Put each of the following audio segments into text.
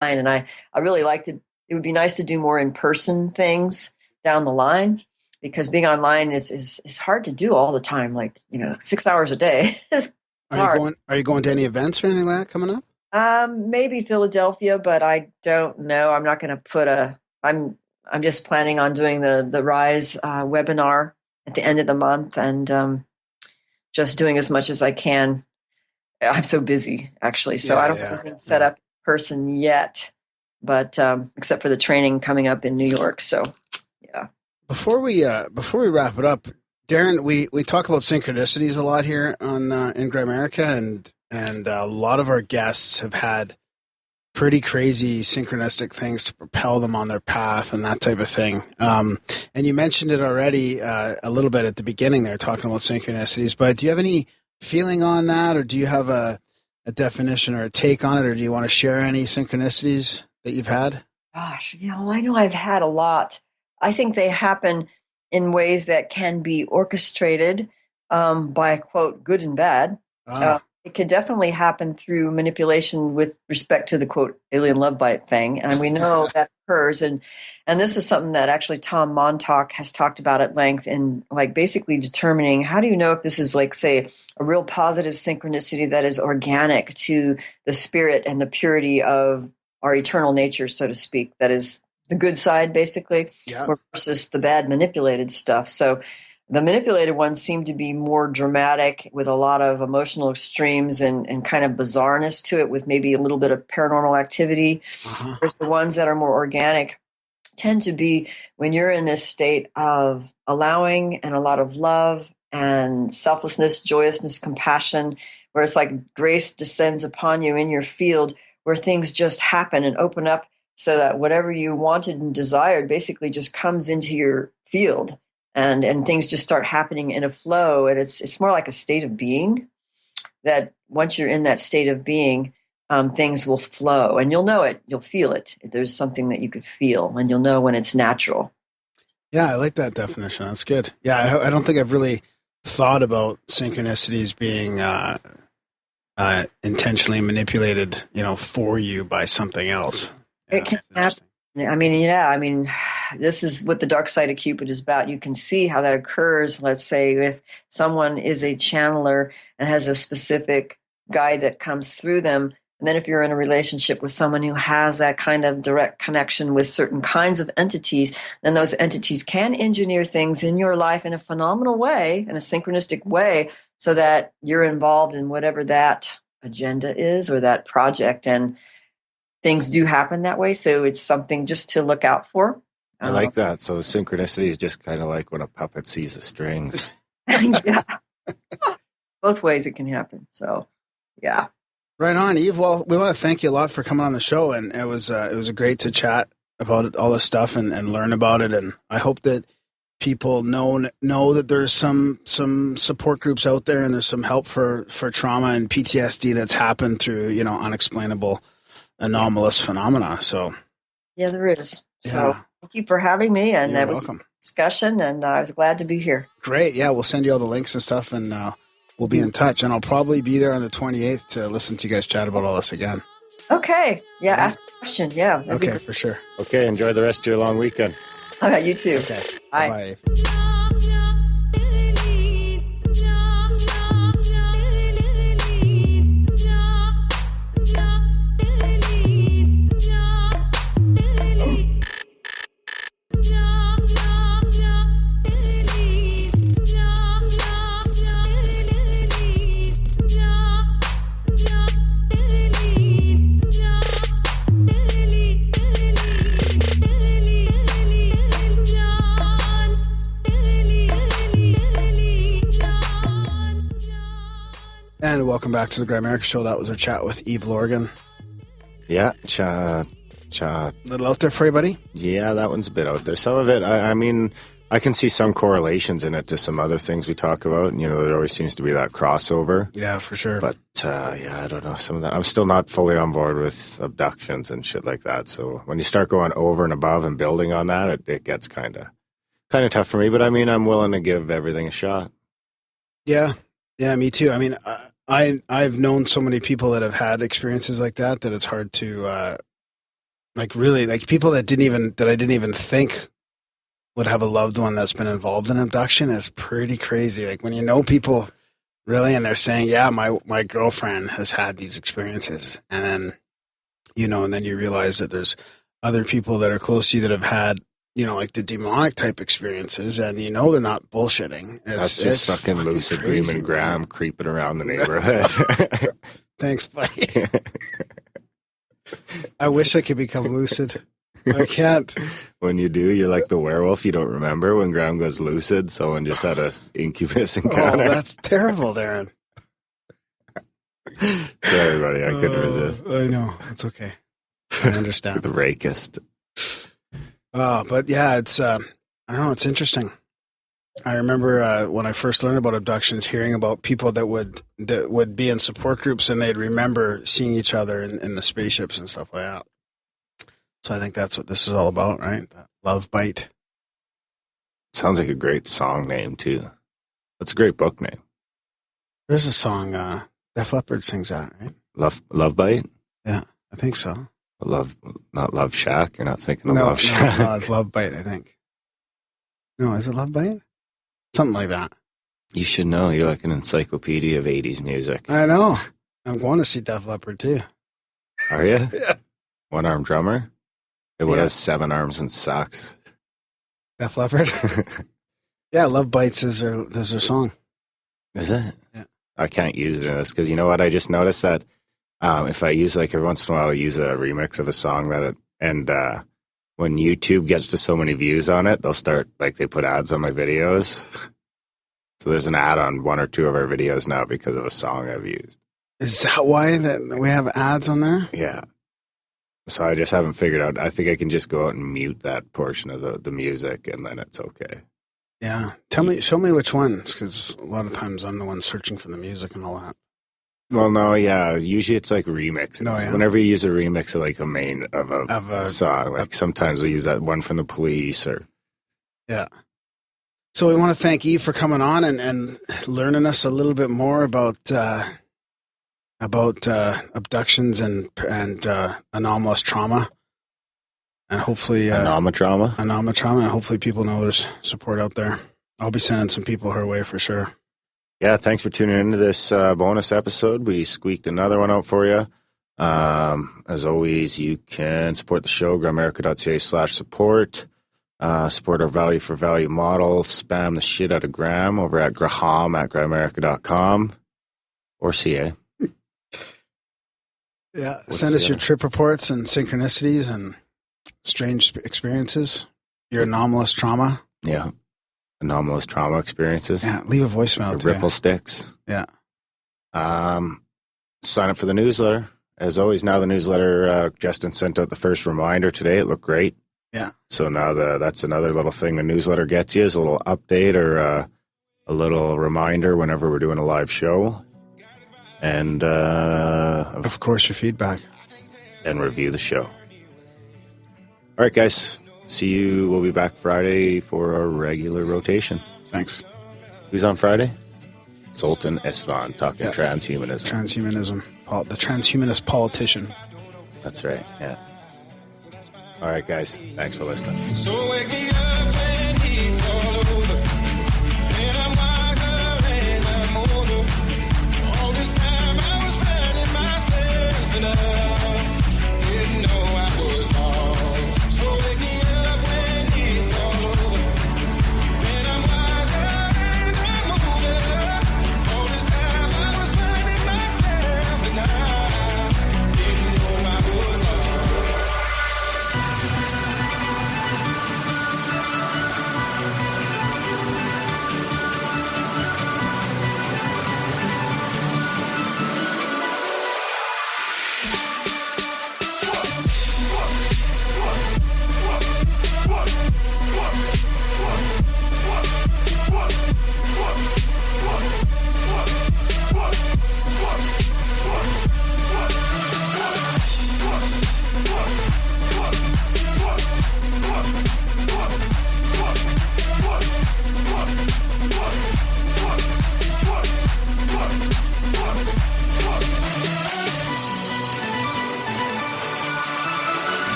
And I really like to, it would be nice to do more in-person things down the line, because being online is hard to do all the time. Like, 6 hours a day. It's hard. Are you going to any events or anything like that coming up? Maybe Philadelphia, but I don't know. I'm not going to I'm just planning on doing the Rise webinar at the end of the month, and just doing as much as I can. I'm so busy, actually, so I don't have anything set up in person yet, but except for the training coming up in New York. So, yeah. Before we wrap it up, Darren, we talk about synchronicities a lot here on in Grimerica, and a lot of our guests have had pretty crazy synchronistic things to propel them on their path and that type of thing. And you mentioned it already a little bit at the beginning there, talking about synchronicities. But do you have any feeling on that, or do you have a definition or a take on it, or do you want to share any synchronicities that you've had? Gosh, I know I've had a lot. I think they happen in ways that can be orchestrated by, quote, good and bad. It can definitely happen through manipulation with respect to the, quote, alien love bite thing. And we know that occurs. And this is something that actually Tom Montauk has talked about at length, in like basically determining, how do you know if this is, like, say, a real positive synchronicity that is organic to the spirit and the purity of our eternal nature, so to speak, that is the good side, basically, versus the bad manipulated stuff. So the manipulated ones seem to be more dramatic, with a lot of emotional extremes and kind of bizarreness to it, with maybe a little bit of paranormal activity. Whereas the ones that are more organic tend to be when you're in this state of allowing and a lot of love and selflessness, joyousness, compassion, where it's like grace descends upon you in your field, where things just happen and open up, so that whatever you wanted and desired basically just comes into your field. And things just start happening in a flow, and it's more like a state of being, that once you're in that state of being, things will flow, and you'll know it, you'll feel it. There's something that you could feel, and you'll know when it's natural. Yeah, I like that definition. That's good. Yeah, I don't think I've really thought about synchronicities being intentionally manipulated, for you by something else. It can happen. I mean, this is what the Dark Side of Cupid is about. You can see how that occurs. Let's say if someone is a channeler and has a specific guide that comes through them, and then if you're in a relationship with someone who has that kind of direct connection with certain kinds of entities, then those entities can engineer things in your life in a phenomenal way, in a synchronistic way, so that you're involved in whatever that agenda is or that project. And things do happen that way, so it's something just to look out for. I like that. So the synchronicity is just kind of like when a puppet sees the strings. Yeah. Both ways it can happen. So, yeah. Right on, Eve. Well, we want to thank you a lot for coming on the show, and it was great to chat about all this stuff and learn about it. And I hope that people know that there's some support groups out there, and there's some help for trauma and PTSD that's happened through unexplainable anomalous phenomena. So yeah, there is. So thank you for having me, and You're it was welcome. a discussion, and I was glad to be here. Great. Yeah, we'll send you all the links and stuff, and we'll be in touch. And I'll probably be there on the 28th to listen to you guys chat about all this again. Okay. Yeah, ask a question. Yeah. Okay, for sure. Okay, enjoy the rest of your long weekend. All right, you too. Okay. Bye. Bye. And welcome back to the Grimerica Show. That was our chat with Eve Lorgen. Yeah, Little out there for you, buddy? Yeah, that one's a bit out there. Some of it, I mean, I can see some correlations in it to some other things we talk about. And, there always seems to be that crossover. Yeah, for sure. But, I don't know. Some of that, I'm still not fully on board with abductions and shit like that. So when you start going over and above and building on that, it gets kind of tough for me. But, I mean, I'm willing to give everything a shot. Yeah. Yeah, me too. I mean, I've known so many people that have had experiences like that it's hard to like really, like people that I didn't even think would have a loved one that's been involved in abduction. It's pretty crazy. Like when you know people really, and they're saying, yeah, my girlfriend has had these experiences. And then, and then you realize that there's other people that are close to you that have had, like the demonic type experiences, and they're not bullshitting. That's just fucking lucid dream and Graham creeping around the neighborhood. Thanks, buddy. I wish I could become lucid. I can't. When you do, you're like the werewolf. You don't remember when Graham goes lucid. Someone just had a incubus encounter. Oh, that's terrible, Darren. Sorry, buddy. I couldn't resist. I know. It's okay. I understand. The rakist. But yeah, it's I don't know. It's interesting. I remember when I first learned about abductions, hearing about people that would be in support groups and they'd remember seeing each other in the spaceships and stuff like that. So I think that's what this is all about, right? That love bite. Sounds like a great song name too. That's a great book name. There's a song Def Leppard sings that, right? Love Bite? Yeah, I think so. Not Love Shack. You're not thinking of Love Shack. No, it's Love Bite, I think. No, is it Love Bite? Something like that. You should know. You're like an encyclopedia of 80s music. I know. I'm going to see Def Leppard too. Are you? Yeah. One-arm drummer? It would have 7 arms and sucks. Def Leppard? Yeah, Love Bites is their song. Is it? Yeah. I can't use it in this because you know what? I just noticed that if I use every once in a while, I use a remix of a song when YouTube gets to so many views on it, they'll start, they put ads on my videos. So there's an ad on 1 or 2 of our videos now because of a song I've used. Is that why that we have ads on there? Yeah. So I just haven't figured out. I think I can just go out and mute that portion of the music and then it's okay. Yeah. Show me which ones, because a lot of times I'm the one searching for the music and all that. Well, no, yeah. Usually it's remixes. No, yeah. Whenever you use a remix of a song, sometimes we use that one from the Police or. Yeah. So we want to thank Eve for coming on and learning us a little bit more about abductions and anomalous trauma, and hopefully anomalous trauma, and hopefully people know there's support out there. I'll be sending some people her way for sure. Yeah, thanks for tuning into this bonus episode. We squeaked another one out for you. As always, you can support the show, grimerica.ca/support. Support our value for value model. Spam the shit out of Graham over at graham@grimerica.com or CA. Yeah, send us your trip reports and synchronicities and strange experiences, your anomalous trauma. Yeah, anomalous trauma experiences. Yeah, leave a voicemail. The ripple sticks. Yeah. Sign up for the newsletter. As always, now the newsletter, Justin sent out the first reminder today. It looked great. Yeah. So now that's another little thing the newsletter gets you is a little update or a little reminder whenever we're doing a live show. And of course, your feedback. And review the show. All right, guys. See you. We'll be back Friday for our regular rotation. Thanks. Who's on Friday? Zoltan Istvan talking transhumanism. Transhumanism. The transhumanist politician. That's right. Yeah. All right, guys. Thanks for listening. So wake me up when it's all over. And I'm wiser and I'm older. All this time I was finding myself and I didn't know I was lost. So wake me up when it's all over. And I'm wiser and I'm older. All this time I was finding myself and I didn't know I was lost.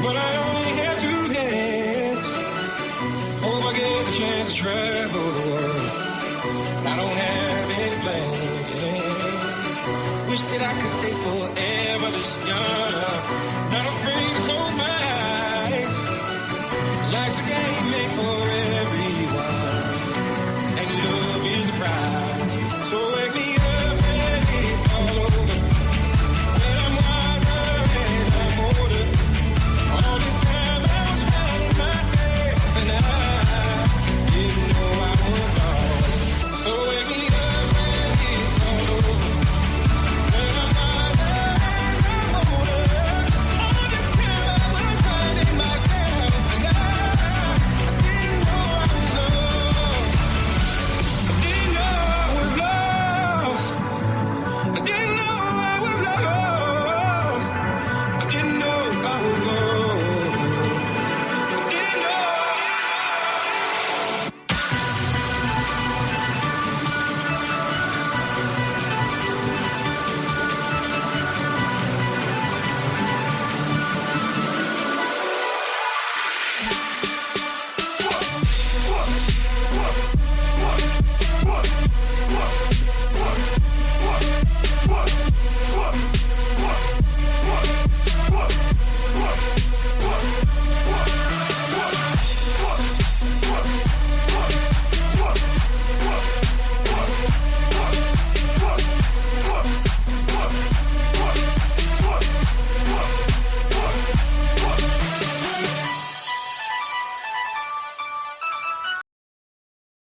but I only have two hands. Hope I get the chance to travel the world. I don't have any plans. Wish that I could stay forever this young. Not afraid to close my eyes. Life's a game made for it.